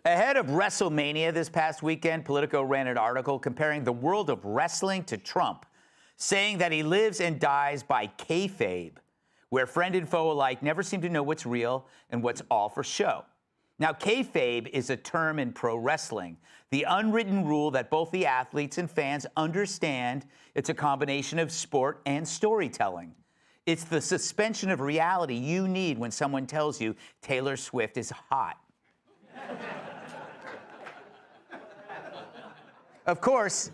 Ahead of WrestleMania this past weekend, Politico ran an article comparing the world of wrestling to Trump, saying that he lives and dies by kayfabe, where friend and foe alike never seem to know what's real and what's all for show. Now, kayfabe is a term in pro wrestling, the unwritten rule that both the athletes and fans understand it's a combination of sport and storytelling. It's the suspension of reality you need when someone tells you Taylor Swift is hot. Of course,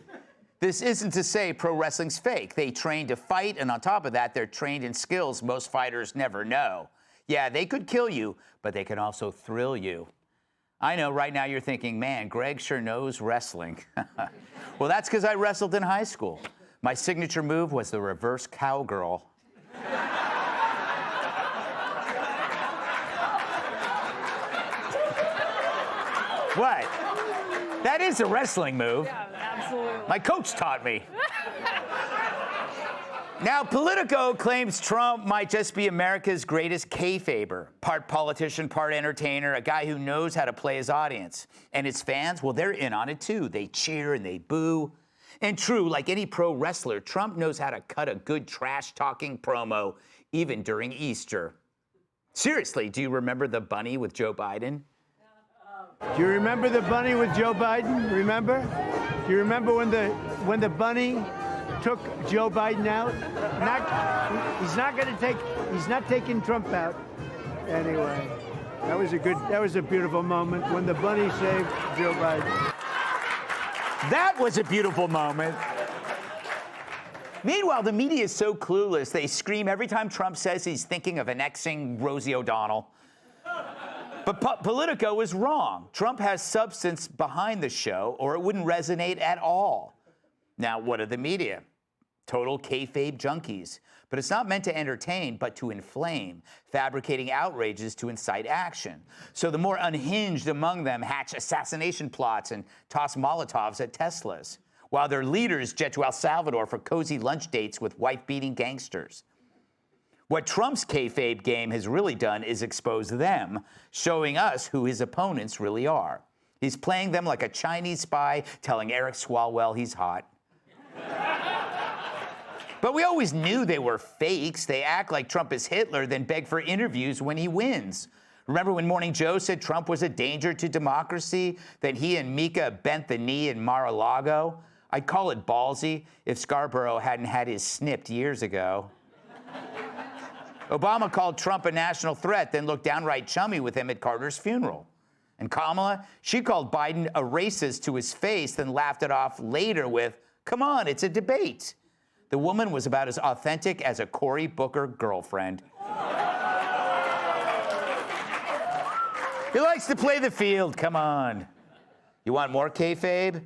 this isn't to say pro wrestling's fake. They train to fight, and on top of that, they're trained in skills most fighters never know. Yeah, they could kill you, but they can also thrill you. I know right now you're thinking, man, Greg sure knows wrestling. Well, that's because I wrestled in high school. My signature move was the reverse cowgirl. What? That is a wrestling move. Yeah, absolutely. My coach taught me. Now, Politico claims Trump might just be America's greatest kayfaber. Part politician, part entertainer, a guy who knows how to play his audience. And his fans, well, they're in on it too. They cheer and they boo. And true, like any pro wrestler, Trump knows how to cut a good trash-talking promo, even during Easter. Seriously, do you remember the bunny with Joe Biden? Do you remember the bunny with Joe Biden? Remember? Do you remember when the bunny took Joe Biden out? He's not taking Trump out. Anyway, that was a beautiful moment when the bunny saved Joe Biden. That was a beautiful moment. Meanwhile, the media is so clueless, they scream every time Trump says he's thinking of annexing Rosie O'Donnell. But Politico was wrong. Trump has substance behind the show, or it wouldn't resonate at all. Now, what are the media? Total kayfabe junkies. But it's not meant to entertain, but to inflame, fabricating outrages to incite action. So the more unhinged among them hatch assassination plots and toss Molotovs at Teslas, while their leaders jet to El Salvador for cozy lunch dates with wife-beating gangsters. What Trump's kayfabe game has really done is expose them, showing us who his opponents really are. He's playing them like a Chinese spy telling Eric Swalwell he's hot. But we always knew they were fakes. They act like Trump is Hitler, then beg for interviews when he wins. Remember when Morning Joe said Trump was a danger to democracy? Then he and Mika bent the knee in Mar-a-Lago? I'd call it ballsy if Scarborough hadn't had his snipped years ago. Obama called Trump a national threat, then looked downright chummy with him at Carter's funeral. And Kamala, she called Biden a racist to his face, then laughed it off later with, come on, it's a debate. The woman was about as authentic as a Cory Booker girlfriend. He likes to play the field, come on. You want more kayfabe?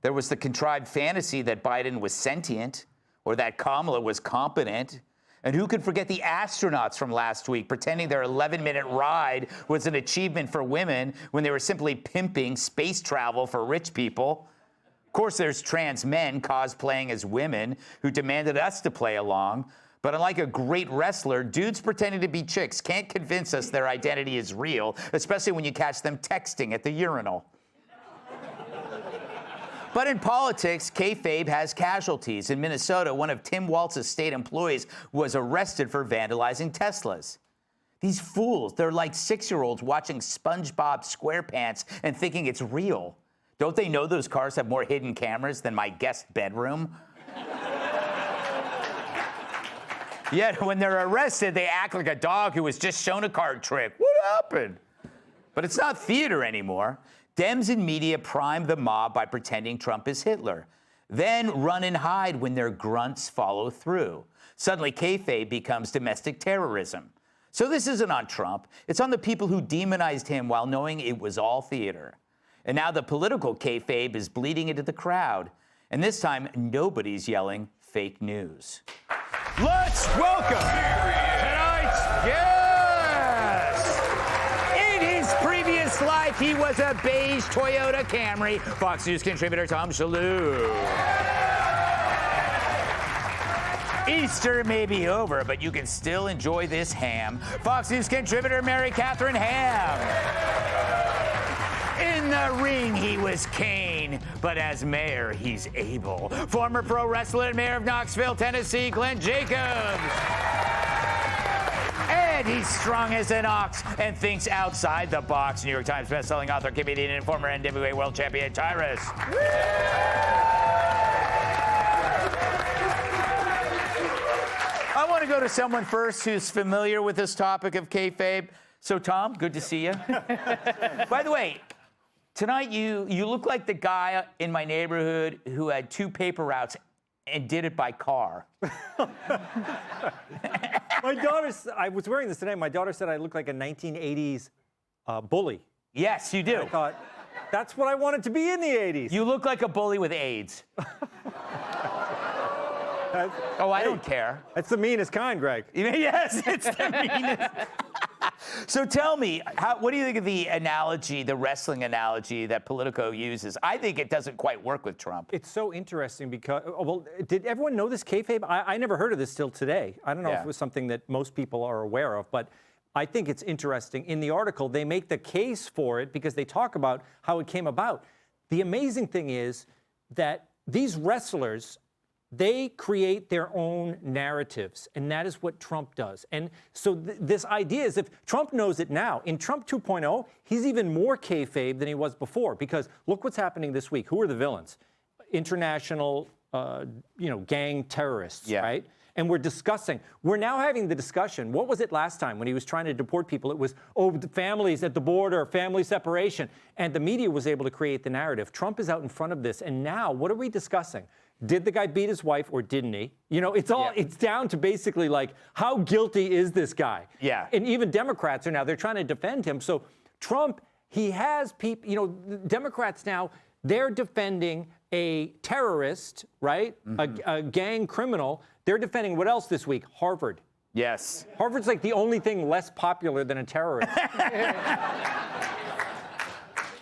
There was the contrived fantasy that Biden was sentient, or that Kamala was competent. And who could forget the astronauts from last week pretending their 11-minute ride was an achievement for women when they were simply pimping space travel for rich people? Of course, there's trans men cosplaying as women who demanded us to play along. But unlike a great wrestler, dudes pretending to be chicks can't convince us their identity is real, especially when you catch them texting at the urinal. But in politics, kayfabe has casualties. In Minnesota, one of Tim Walz's state employees was arrested for vandalizing Teslas. These fools, they're like 6-year-olds watching SpongeBob SquarePants and thinking it's real. Don't they know those cars have more hidden cameras than my guest bedroom? Yet when they're arrested, they act like a dog who was just shown a card trick. What happened? But it's not theater anymore. Dems and media prime the mob by pretending Trump is Hitler, then run and hide when their grunts follow through. Suddenly, kayfabe becomes domestic terrorism. So this isn't on Trump. It's on the people who demonized him while knowing it was all theater. And now the political kayfabe is bleeding into the crowd. And this time, nobody's yelling fake news. Let's welcome tonight's guest. In his previous life, he was a beige Toyota Camry. Fox News contributor Tom Shalhoub. Easter may be over, but you can still enjoy this ham. Fox News contributor Mary Catherine Ham. In the the ring, he was Kane, but as mayor, he's Abel. Former pro wrestler and mayor of Knoxville, Tennessee, Glenn Jacobs. And he's strong as an ox and thinks outside the box. New York Times bestselling author, comedian, and former NWA world champion, Tyrus. I want to go to someone first who's familiar with this topic of kayfabe. So, Tom, good to see you. By the way, tonight you look like the guy in my neighborhood who had 2 paper routes and did it by car. My daughter, I was wearing this today. My daughter said I look like a 1980s bully. Yes, you do. I thought, that's what I wanted to be in the 80s. You look like a bully with AIDS. Oh, I don't care. That's the meanest kind, Greg. Yes, it's the meanest. So tell me, what do you think of the analogy, the wrestling analogy that Politico uses? I think it doesn't quite work with Trump. It's so interesting because, well, did everyone know this kayfabe? I never heard of this till today. I don't know if it was something that most people are aware of, but I think it's interesting. In the article, they make the case for it because they talk about how it came about. The amazing thing is that these wrestlers, they create their own narratives, and that is what Trump does. And so this idea is, if Trump knows it now, in Trump 2.0, he's even more kayfabe than he was before, because look what's happening this week. Who are the villains? International, gang terrorists, right? And we're now having the discussion. What was it last time when he was trying to deport people? It was, the families at the border, family separation. And the media was able to create the narrative. Trump is out in front of this, and now what are we discussing? Did the guy beat his wife or didn't he? It's down to basically like, how guilty is this guy? Yeah. And even Democrats are now, they're trying to defend him. So Trump, he has people, Democrats now, they're defending a terrorist, right? A gang criminal. They're defending what else this week? Harvard. Yes. Harvard's like the only thing less popular than a terrorist.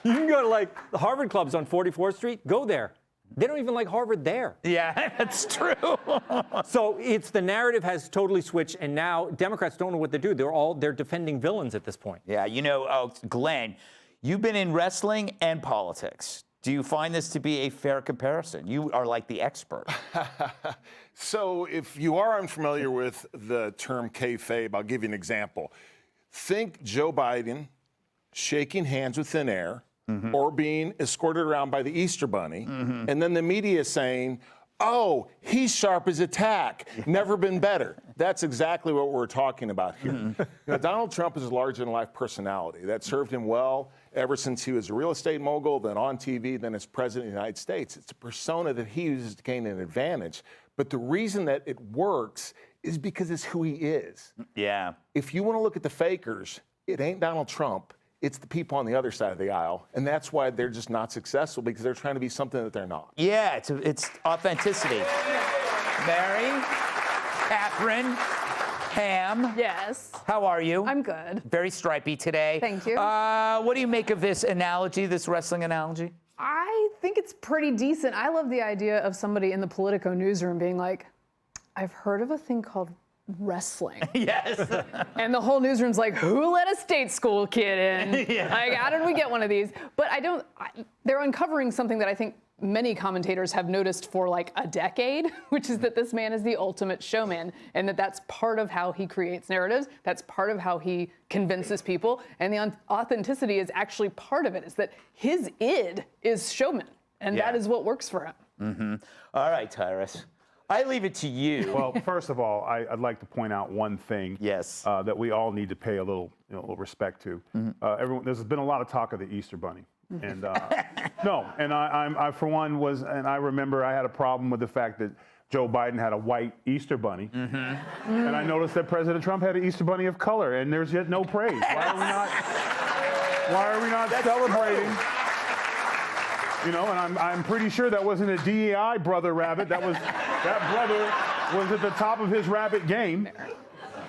You can go to like the Harvard clubs on 44th Street, go there. They don't even like Harvard there. Yeah, that's true. So the narrative has totally switched, and now Democrats don't know what to do. They're defending villains at this point. Yeah, Glenn, you've been in wrestling and politics. Do you find this to be a fair comparison? You are like the expert. So if you are unfamiliar with the term kayfabe, I'll give you an example. Think Joe Biden shaking hands with thin air, or being escorted around by the Easter Bunny, and then the media saying, oh, he's sharp as a tack, never been better. That's exactly what we're talking about here. Donald Trump is a larger-than-life personality that served him well ever since he was a real estate mogul, then on TV, then as president of the United States. It's a persona that he uses to gain an advantage. But the reason that it works is because it's who he is. Yeah. If you want to look at the fakers, it ain't Donald Trump. It's the people on the other side of the aisle, and that's why they're just not successful, because they're trying to be something that they're not. Yeah, it's authenticity. Mary, Catherine, Pam. Yes. How are you? I'm good. Very stripy today. Thank you. What do you make of this analogy, this wrestling analogy? I think it's pretty decent. I love the idea of somebody in the Politico newsroom being like, I've heard of a thing called wrestling. Yes. And the whole newsroom's like, who let a state school kid in? Yeah. Like, how did we get one of these? But they're uncovering something that I think many commentators have noticed for like a decade, which is that this man is the ultimate showman, and that's part of how he creates narratives. That's part of how he convinces people. And the authenticity is actually part of it, is that his id is showman. And that is what works for him. All right, Tyrus. I leave it to you. Well, first of all, I'd like to point out one thing that we all need to pay a little respect to. There's been a lot of talk of the Easter Bunny. And I for one and I remember I had a problem with the fact that Joe Biden had a white Easter Bunny. And I noticed that President Trump had an Easter Bunny of color, and there's yet no praise. Why are we not celebrating? And I'm pretty sure that wasn't a DEI brother rabbit. That brother was at the top of his rabbit game.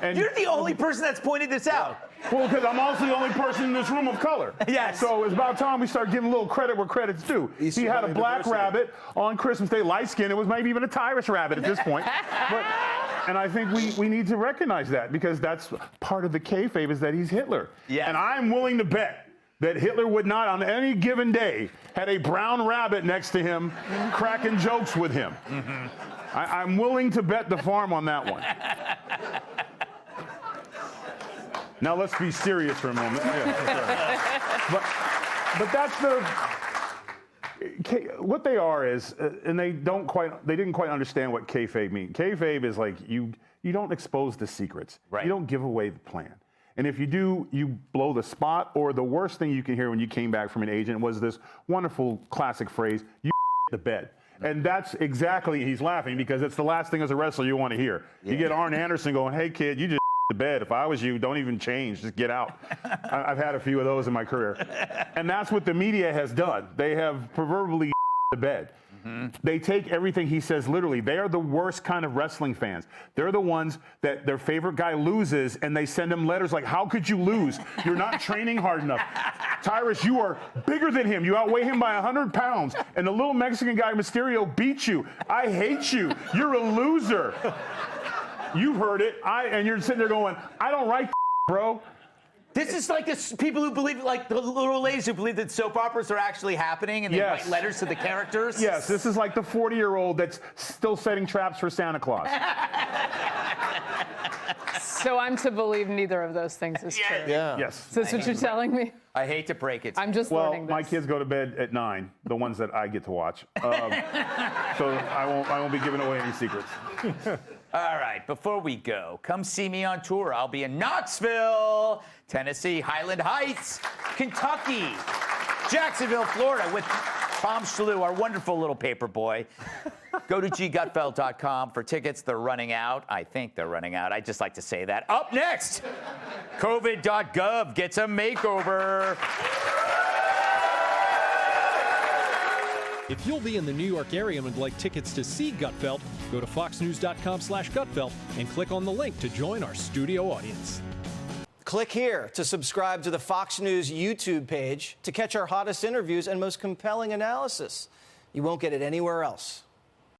And you're the only person that's pointed this out. Well, because I'm also the only person in this room of color. Yes. So it's about time we start giving a little credit where credit's due. He had a black rabbit on Christmas Day, light skin. It was maybe even a Tyrus rabbit at this point. And I think we need to recognize that, because that's part of the kayfabe, is that he's Hitler. Yeah. And I'm willing to bet that Hitler would not, on any given day, had a brown rabbit next to him cracking jokes with him. I'm willing to bet the farm on that one. Now let's be serious for a moment. Yeah, but that's what they are is, and they didn't quite understand what kayfabe means. Kayfabe is like you don't expose the secrets. Right. You don't give away the plan. And if you do, you blow the spot. Or the worst thing you can hear when you came back from an agent was this wonderful classic phrase, "You the bed." And that's exactly, he's laughing because it's the last thing as a wrestler you want to hear. Yeah. You get Arn Anderson going, "Hey kid, you just the bed. If I was you, don't even change, just get out." I've had a few of those in my career. And that's what the media has done. They have proverbially the bed. They take everything he says literally. They are the worst kind of wrestling fans. They're the ones that their favorite guy loses and they send him letters like, "How could you lose? You're not training hard enough. Tyrus, you are bigger than him. You outweigh him by 100 pounds. And the little Mexican guy, Mysterio, beat you. I hate you. You're a loser." You've heard it. And you're sitting there going, "I don't write bro." This is like this people who believe, like the little ladies who believe that soap operas are actually happening and they write letters to the characters. Yes, this is like the 40-year-old that's still setting traps for Santa Claus. So I'm to believe neither of those things is true. Yeah. Yes. So that's what you're telling me? I hate to break it. I'm just learning this. My kids go to bed at 9, the ones that I get to watch. So I won't be giving away any secrets. All right, before we go, come see me on tour. I'll be in Knoxville, Tennessee, Highland Heights, Kentucky, Jacksonville, Florida with Tom Shalhoub, our wonderful little paper boy. Go to ggutfeld.com for tickets. They're running out. I think they're running out. I just like to say that. Up next, COVID.gov gets a makeover. If you'll be in the New York area and would like tickets to see Gutfeld, go to foxnews.com/Gutfeld and click on the link to join our studio audience. Click here to subscribe to the Fox News YouTube page to catch our hottest interviews and most compelling analysis. You won't get it anywhere else.